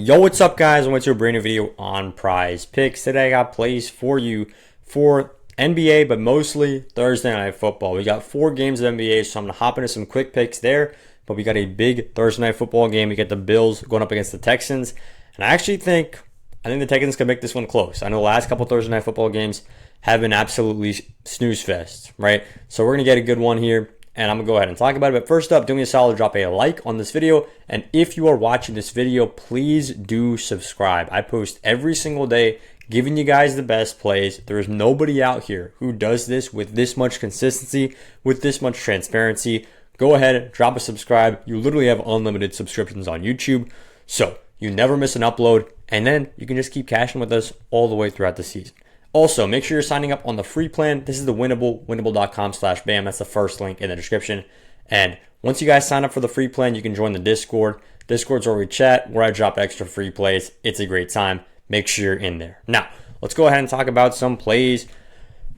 Yo, what's up, guys? I went to a brand new video on Prize Picks. Today I got plays for you for NBA, but mostly Thursday Night Football. We got 4 games of NBA, so I'm going to hop into some quick picks there. But we got a big Thursday Night Football game. We get the Bills going up against the Texans. And I think the Texans can make this one close. I know the last couple Thursday Night Football games have been absolutely snooze fest, right? So we're going to get a good one here. And I'm going to go ahead and talk about it. But first up, do me a solid, drop a like on this video. And if you are watching this video, please do subscribe. I post every single day giving you guys the best plays. There is nobody out here who does this with this much consistency, with this much transparency. Go ahead, drop a subscribe. You literally have unlimited subscriptions on YouTube. So you never miss an upload. And then you can just keep cashing with us all the way throughout the season. Also, make sure you're signing up on the free plan. This is the winnable.com/bam. That's the first link in the description. And once you guys sign up for the free plan, you can join the Discord. Discord's where we chat, where I drop extra free plays. It's a great time. Make sure you're in there. Now, let's go ahead and talk about some plays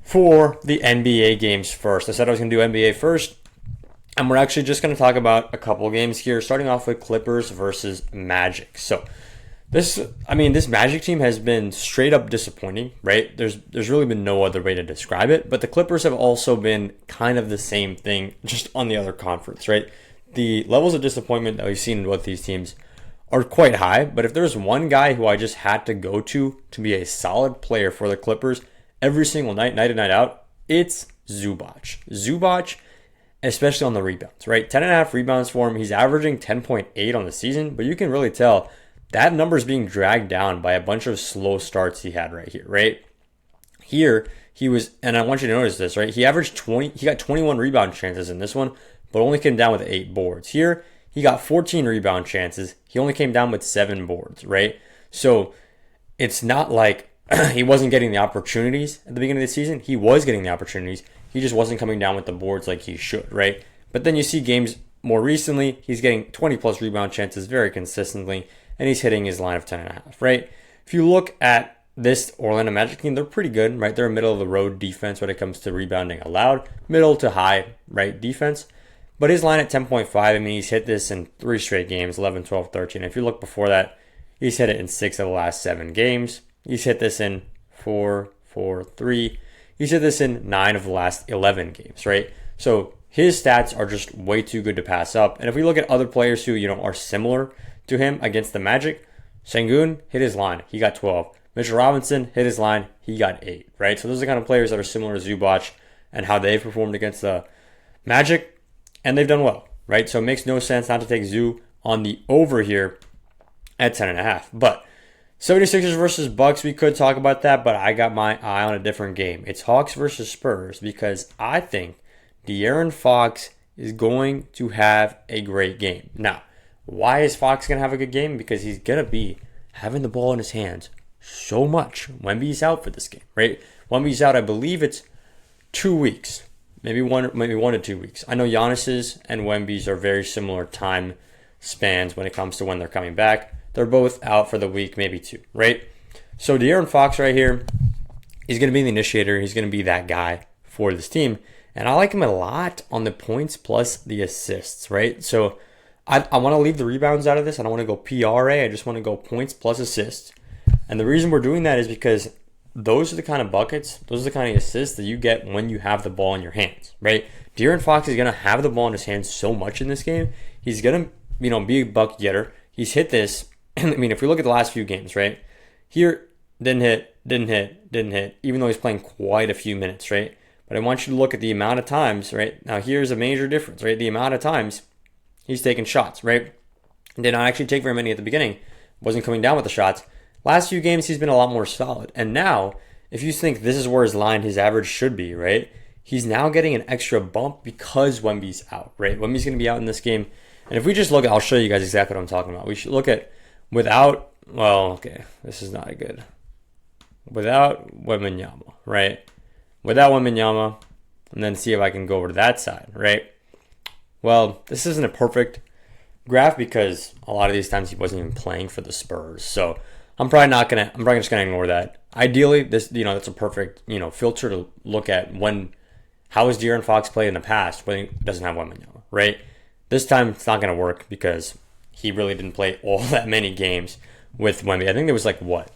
for the NBA games first. I said I was going to do NBA first, and we're actually just going to talk about a couple of games here, starting off with Clippers versus Magic. So, This Magic team has been straight up disappointing, right? There's really been no other way to describe it. But the Clippers have also been kind of the same thing, just on the other conference, right? The levels of disappointment that we've seen in both these teams are quite high. But if there's one guy who I just had to go to be a solid player for the Clippers every single night, night in, night out, it's Zubac. Zubac, especially on the rebounds, right? 10.5 rebounds for him. He's averaging 10.8 on the season, but you can really tell that number is being dragged down by a bunch of slow starts he had right here, right? Here, he was, and I want you to notice this, right? He got 21 rebound chances in this one, but only came down with 8 boards. Here, he got 14 rebound chances. He only came down with 7 boards, right? So it's not like he wasn't getting the opportunities at the beginning of the season. He was getting the opportunities. He just wasn't coming down with the boards like he should, right? But then you see games more recently, he's getting 20 plus rebound chances very consistently, and he's hitting his line of 10.5, right? If you look at this Orlando Magic team, they're pretty good, right? They're a middle of the road defense when it comes to rebounding allowed, middle to high, right, defense. But his line at 10.5, he's hit this in 3 straight games, 11, 12, 13. If you look before that, he's hit it in 6 of the last 7 games. He's hit this in 4, 4, 3. He's hit this in 9 of the last 11 games, right? So his stats are just way too good to pass up. And if we look at other players who, are similar to him against the Magic, Sengun hit his line. He got 12. Mitchell Robinson hit his line. He got 8, right? So those are the kind of players that are similar to Zubac and how they've performed against the Magic, and they've done well, right? So it makes no sense not to take Zoo on the over here at 10.5. But 76ers versus Bucks, we could talk about that, but I got my eye on a different game. It's Hawks versus Spurs, because I think De'Aaron Fox is going to have a great game. Now, why is Fox going to have a good game? Because he's going to be having the ball in his hands so much. Wemby's out for this game, right? Wemby's out, I believe it's 2 weeks. Maybe one to 2 weeks. I know Giannis's and Wemby's are very similar time spans when it comes to when they're coming back. They're both out for the week, maybe 2, right? So De'Aaron Fox right here, he's going to be the initiator. He's going to be that guy for this team. And I like him a lot on the points plus the assists, right? So I want to leave the rebounds out of this. I don't want to go PRA. I just want to go points plus assists. And the reason we're doing that is because those are the kind of buckets, those are the kind of assists that you get when you have the ball in your hands, right? De'Aaron Fox is going to have the ball in his hands so much in this game. He's going to, be a bucket getter. He's hit this. If we look at the last few games, right? Here, didn't hit, even though he's playing quite a few minutes, right? But I want you to look at the amount of times, right? Now, here's a major difference, right? The amount of times he's taking shots, right? Did not actually take very many at the beginning. Wasn't coming down with the shots. Last few games, he's been a lot more solid. And now, if you think this is where his average should be, right? He's now getting an extra bump because Wemby's out, right? Wemby's going to be out in this game. And if we just look at, I'll show you guys exactly what I'm talking about. We should look at this is not good. Without Wembanyama, right? Without Wembanyama, and then see if I can go over to that side, right? Well, this isn't a perfect graph because a lot of these times he wasn't even playing for the Spurs. So I'm probably just gonna ignore that. Ideally, this, that's a perfect, filter to look at how has De'Aaron Fox played in the past when he doesn't have Wembanyama, right? This time it's not gonna work because he really didn't play all that many games with Wemby. I think there was like, what,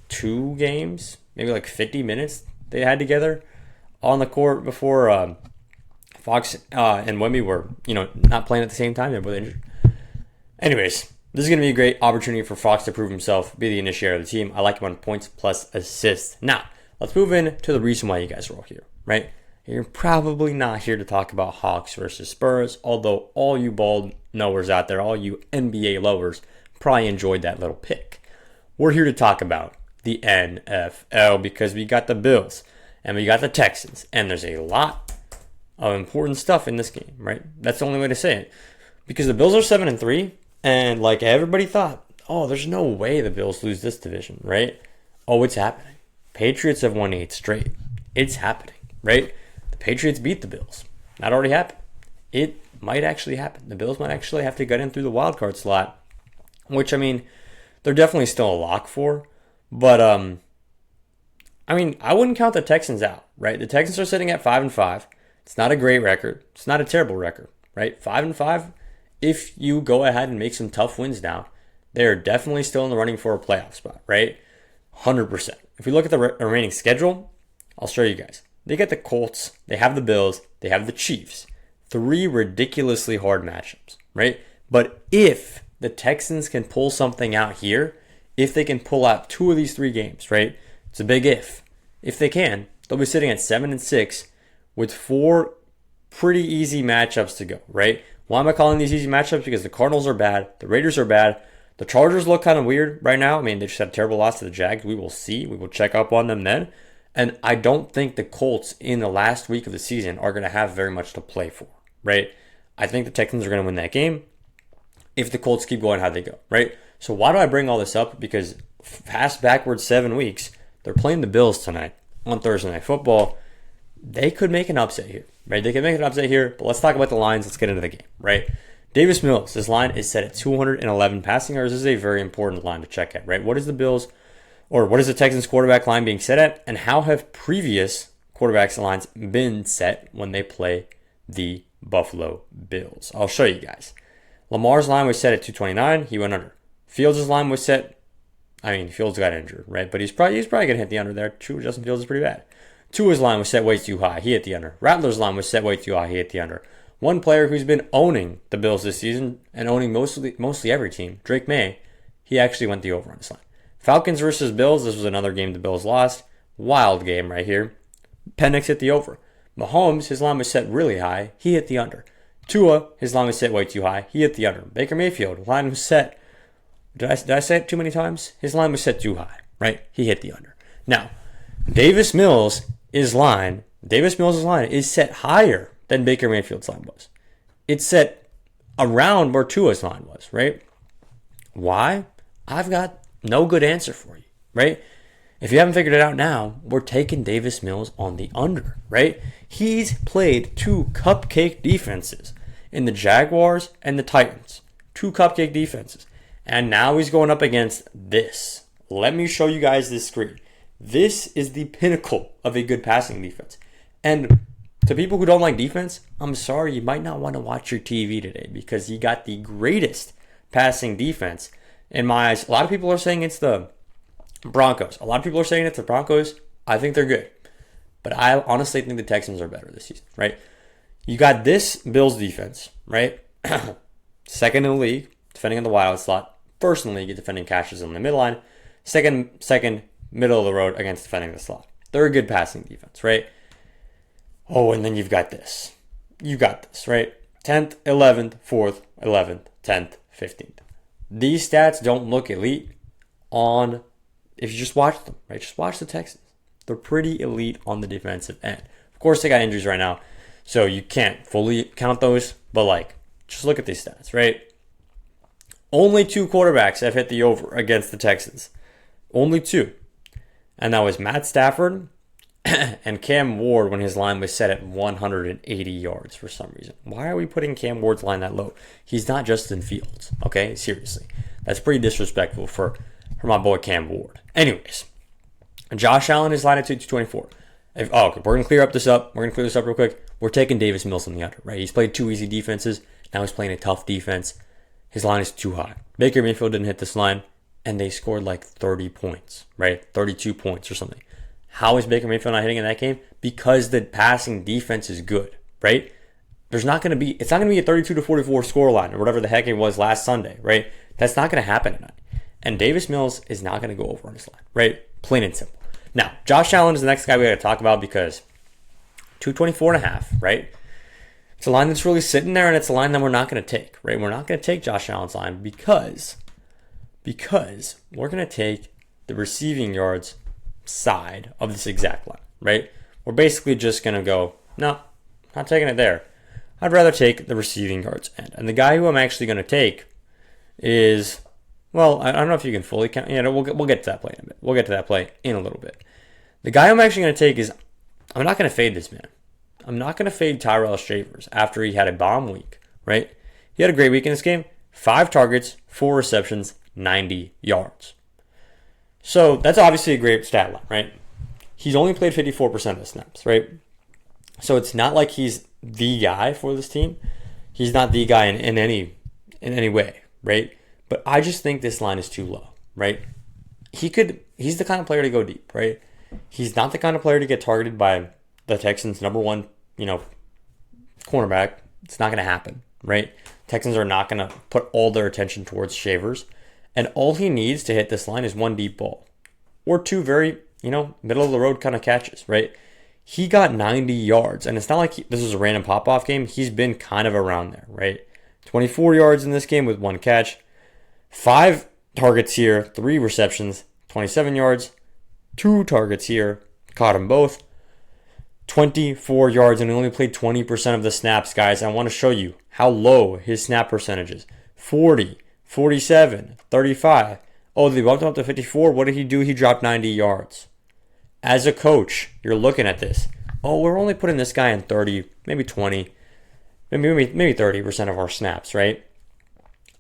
2 games? Maybe like 50 minutes they had together on the court before Fox and Wemby were, not playing at the same time. They're both injured. Anyways, this is going to be a great opportunity for Fox to prove himself, be the initiator of the team. I like him on points plus assists. Now, let's move in to the reason why you guys are all here, right? You're probably not here to talk about Hawks versus Spurs, although all you ball knowers out there, all you NBA lovers, probably enjoyed that little pick. We're here to talk about the NFL because we got the Bills and we got the Texans, and there's a lot of important stuff in this game, right? That's the only way to say it. Because the Bills are 7-3, and like everybody thought, oh, there's no way the Bills lose this division, right? Oh, it's happening. Patriots have won 8 straight. It's happening, right? The Patriots beat the Bills. That already happened. It might actually happen. The Bills might actually have to get in through the wild card slot, which, I mean, they're definitely still a lock for. But, I wouldn't count the Texans out, right? The Texans are sitting at 5-5. It's not a great record. It's not a terrible record, right? 5-5. If you go ahead and make some tough wins now, they are definitely still in the running for a playoff spot, right? 100%. If we look at the remaining schedule, I'll show you guys. They get the Colts, they have the Bills, they have the Chiefs. 3 ridiculously hard matchups, right? But if the Texans can pull something out here, if they can pull out 2 of these 3 games, right? It's a big if. If they can, they'll be sitting at 7-6 with 4 pretty easy matchups to go, right? Why am I calling these easy matchups? Because the Cardinals are bad, the Raiders are bad, the Chargers look kind of weird right now. I mean, they just had a terrible loss to the Jags. We will see. We will check up on them then. And I don't think the Colts in the last week of the season are going to have very much to play for, right? I think the Texans are going to win that game if the Colts keep going how they go, right? So why do I bring all this up? Because fast backwards 7 weeks, they're playing the Bills tonight on Thursday Night Football. They could make an upset here, right? They could make an upset here, but let's talk about the lines. Let's get into the game, right? Davis Mills, this line is set at 211 passing yards. This is a very important line to check at, right? What is the Bills, or what is the Texans quarterback line being set at, and how have previous quarterbacks lines been set when they play the Buffalo Bills? I'll show you guys. Lamar's line was set at 229. He went under. Fields' line was set. Fields got injured, right? But he's probably going to hit the under there. True, Justin Fields is pretty bad. Tua's line was set way too high. He hit the under. Rattler's line was set way too high. He hit the under. One player who's been owning the Bills this season and owning mostly every team, Drake May, he actually went the over on this line. Falcons versus Bills. This was another game the Bills lost. Wild game right here. Penix hit the over. Mahomes, his line was set really high. He hit the under. Tua, his line was set way too high. He hit the under. Baker Mayfield, line was set. Did I say it too many times? His line was set too high, right? He hit the under. Now, Davis Mills' line is set higher than Baker Mayfield's line was. It's set around where Tua's line was, right? Why? I've got no good answer for you, right? If you haven't figured it out now, we're taking Davis Mills on the under, right? He's played 2 cupcake defenses in the Jaguars and the Titans. 2 cupcake defenses. And now he's going up against this. Let me show you guys this screen. This is the pinnacle of a good passing defense. And to people who don't like defense, I'm sorry, you might not want to watch your TV today because you got the greatest passing defense. In my eyes, a lot of people are saying it's the Broncos. A lot of people are saying it's the Broncos. I think they're good. But I honestly think the Texans are better this season, right? You got this Bills defense, right? Second in the league, defending on the wild slot. First in the league, defending catches on the midline. Second, middle of the road against defending the slot. They're a good passing defense, right? Oh, and then you've got this. You got this, right? 10th, 11th, 4th, 11th, 10th, 15th. These stats don't look elite if you just watch them, right? Just watch the Texans. They're pretty elite on the defensive end. Of course, they got injuries right now, so you can't fully count those, but just look at these stats, right? Only 2 quarterbacks have hit the over against the Texans. Only 2. And that was Matt Stafford and Cam Ward when his line was set at 180 yards for some reason. Why are we putting Cam Ward's line that low? He's not Justin Fields, okay? Seriously. That's pretty disrespectful for my boy Cam Ward. Anyways, Josh Allen is line at 224. Okay, we're going to clear this up real quick. We're taking Davis Mills on the under, right? He's played 2 easy defenses. Now he's playing a tough defense. His line is too high. Baker Mayfield didn't hit this line, and they scored like 30 points, right? 32 points or something. How is Baker Mayfield not hitting in that game? Because the passing defense is good, right? It's not going to be a 32-44 scoreline or whatever the heck it was last Sunday, right? That's not going to happen tonight. And Davis Mills is not going to go over on this line, right? Plain and simple. Now, Josh Allen is the next guy we got to talk about because 224.5, right? It's a line that's really sitting there, and it's a line that we're not going to take, right? We're not going to take Josh Allen's line because we're going to take the receiving yards side of this exact line, right? We're basically just going to go, no, not taking it there. I'd rather take the receiving yards end. And the guy who I'm actually going to take is, well, I don't know if you can fully count. We'll get to that play in a bit. We'll get to that play in a little bit. The guy I'm actually going to take is, I'm not going to fade this man. I'm not going to fade Tyrell Shavers after he had a bomb week, right? He had a great week in this game. 5 targets, 4 receptions, 90 yards. So that's obviously a great stat line, right? He's only played 54% of the snaps, right? So it's not like he's the guy for this team. He's not the guy in any way, right? But I just think this line is too low, right? He's the kind of player to go deep, right? He's not the kind of player to get targeted by the Texans' number one, cornerback. It's not going to happen, right? Texans are not going to put all their attention towards Shavers. And all he needs to hit this line is 1 deep ball or 2 very, middle of the road kind of catches, right? He got 90 yards, and it's not like this was a random pop-off game. He's been kind of around there, right? 24 yards in this game with 1 catch. 5 targets here, 3 receptions, 27 yards. 2 targets here, caught them both. 24 yards, and he only played 20% of the snaps, guys. I want to show you how low his snap percentage is. 40, 47, 35. Oh, they bumped him up to 54. What did he do? He dropped 90 yards. As a coach, you're looking at this. Oh, we're only putting this guy in 30, maybe 20, maybe 30% of our snaps, right?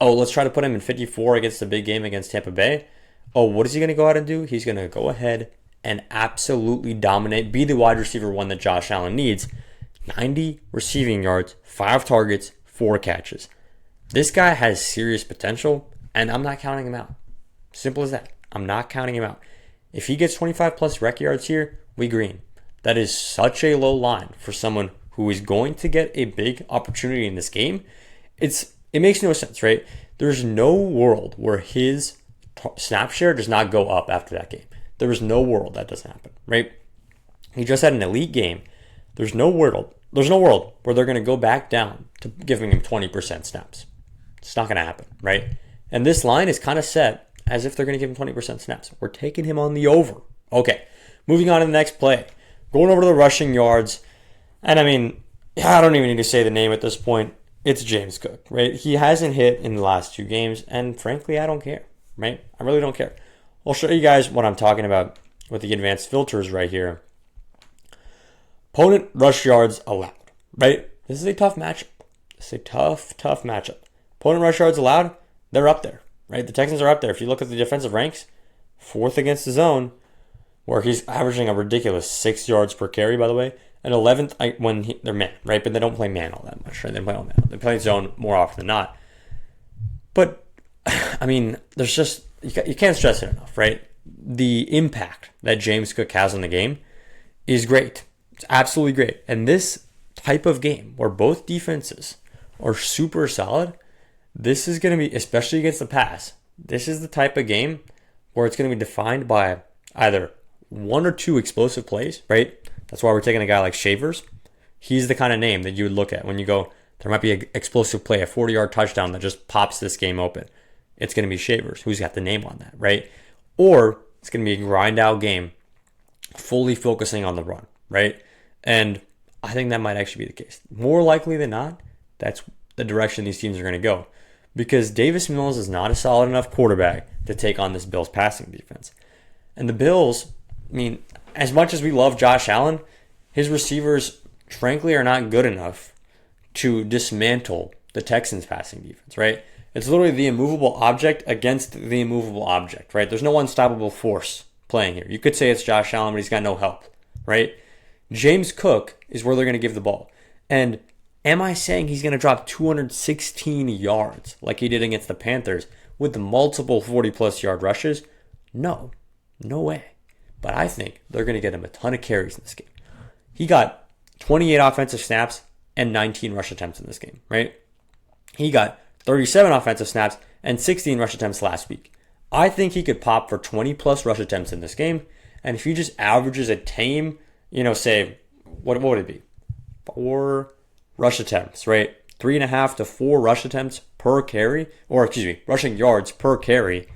Oh, let's try to put him in 54 against the big game against Tampa Bay. Oh, what is he going to go out and do? He's going to go ahead and absolutely dominate, be the wide receiver one that Josh Allen needs. 90 receiving yards, 5 targets, 4 catches. This guy has serious potential, and I'm not counting him out. Simple as that. I'm not counting him out. If he gets 25 plus rec yards here, we green. That is such a low line for someone who is going to get a big opportunity in this game. It makes no sense, right? There's no world where his snap share does not go up after that game. There is no world that doesn't happen, right? He just had an elite game. There's no world where they're going to go back down to giving him 20% snaps. It's not going to happen, right? And this line is kind of set as if they're going to give him 20% snaps. We're taking him on the over. Okay, moving on to the next play. Going over to the rushing yards. And I don't even need to say the name at this point. It's James Cook, right? He hasn't hit in the last 2 games, and frankly, I don't care, right? I really don't care. I'll show you guys what I'm talking about with the advanced filters right here. Opponent rush yards allowed, right? This is a tough matchup. It's a tough matchup. Opponent rush yards allowed, they're up there, right? The Texans are up there. If you look at the defensive ranks, 4th against the zone, where he's averaging a ridiculous 6 yards per carry, by the way, and 11th when they're man, right? But they don't play man all that much, right? They play all man. They play zone more often than not. But, there's just, you can't stress it enough, right? The impact that James Cook has on the game is great. It's absolutely great. And this type of game where both defenses are super solid, this is going to be, especially against the pass, this is the type of game where it's going to be defined by either 1 or 2 explosive plays, right? That's why we're taking a guy like Shavers. He's the kind of name that you would look at when you go, there might be an explosive play, a 40-yard touchdown that just pops this game open. It's going to be Shavers, who's got the name on that, right? Or it's going to be a grind-out game, fully focusing on the run, right? And I think that might actually be the case. More likely than not, that's the direction these teams are going to go. Because Davis Mills is not a solid enough quarterback to take on this Bills passing defense. And the Bills, as much as we love Josh Allen, his receivers, frankly, are not good enough to dismantle the Texans passing defense, right? It's literally the immovable object against the immovable object, right? There's no unstoppable force playing here. You could say it's Josh Allen, but he's got no help, right? James Cook is where they're going to give the ball. And am I saying he's going to drop 216 yards like he did against the Panthers with multiple 40+ yard rushes? No, no way. But I think they're going to get him a ton of carries in this game. He got 28 offensive snaps and 19 rush attempts in this game, right? He got 37 offensive snaps and 16 rush attempts last week. I think he could pop for 20+ rush attempts in this game. And if he just averages a tame, say, what would it be? 4 rush attempts, right? 3.5 to 4 rush attempts per carry, or rushing yards per carry,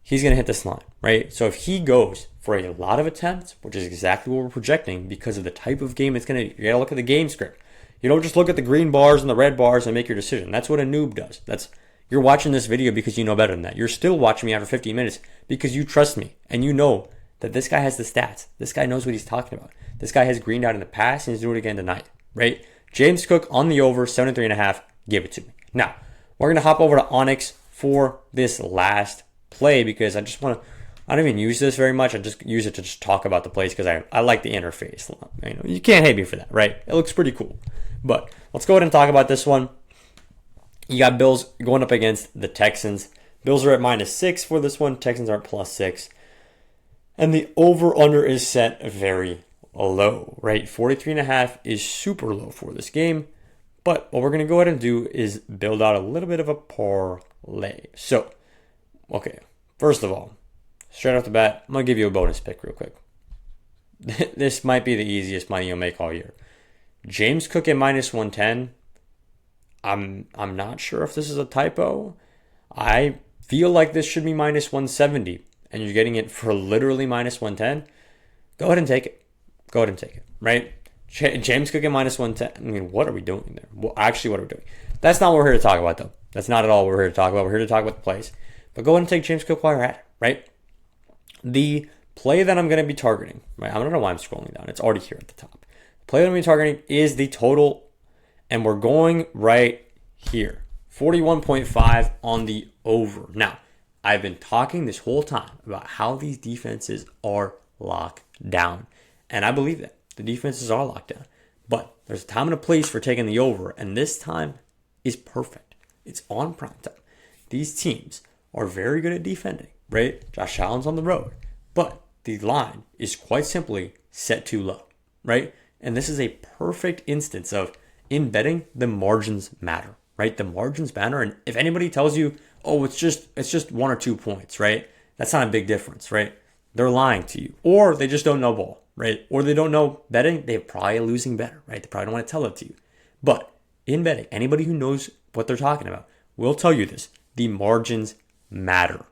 he's going to hit this line, right? So if he goes for a lot of attempts, which is exactly what we're projecting because of the type of game it's going to, you got to look at the game script. You don't just look at the green bars and the red bars and make your decision. That's what a noob does. You're watching this video because you know better than that. You're still watching me after 15 minutes because you trust me and you know that this guy has the stats. This guy knows what he's talking about. This guy has greened out in the past and he's doing it again tonight, right? James Cook on the over, 73.5. Give it to me. Now, we're going to hop over to Onyx for this last play because I don't even use this very much. I just use it to just talk about the plays because I like the interface. You can't hate me for that, right? It looks pretty cool. But let's go ahead and talk about this one. You got Bills going up against the Texans. Bills are at -6 for this one. Texans are at +6. And the over-under is set very low, right? 43.5 is super low for this game. But what we're going to go ahead and do is build out a little bit of a parlay. So, okay, first of all, straight off the bat, I'm going to give you a bonus pick real quick. This might be the easiest money you'll make all year. James Cook at -110. I'm not sure if this is a typo. I feel like this should be -170, and you're getting it for literally -110. Go ahead and take it. Go ahead and take it, right? James Cook at -110. I mean, what are we doing there? Well, actually, what are we doing? That's not what we're here to talk about, though. That's not at all what we're here to talk about. We're here to talk about the plays. But go ahead and take James Cook while you're at it, right? The play that I'm going to be targeting, right? I don't know why I'm scrolling down. It's already here at the top. The play that I'm going to be targeting is the total, and we're going right here. 41.5 on the over. Now, I've been talking this whole time about how these defenses are locked down, and I believe that. The defenses are locked down. But there's a time and a place for taking the over, and this time is perfect. It's on prime time. These teams are very good at defending, right? Josh Allen's on the road. But the line is quite simply set too low, right? And this is a perfect instance of, in betting, the margins matter, right? The margins matter. And if anybody tells you, oh, it's just 1 or 2 points, right? That's not a big difference, right? They're lying to you. Or they just don't know ball, right? Or they don't know betting. They're probably a losing better, right? They probably don't want to tell it to you. But in betting, anybody who knows what they're talking about will tell you this. The margins matter.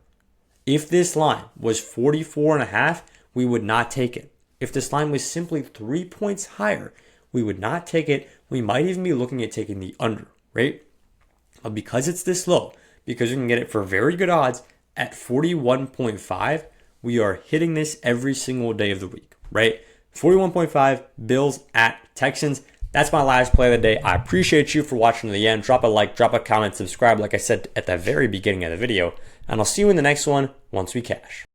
If this line was 44.5, we would not take it. If this line was simply 3 points higher, we would not take it. We might even be looking at taking the under, right? But because it's this low, because we can get it for very good odds at 41.5, we are hitting this every single day of the week, right? 41.5, Bills at Texans. That's my last play of the day. I appreciate you for watching to the end. Drop a like, drop a comment, subscribe, like I said at the very beginning of the video. And I'll see you in the next one once we cash.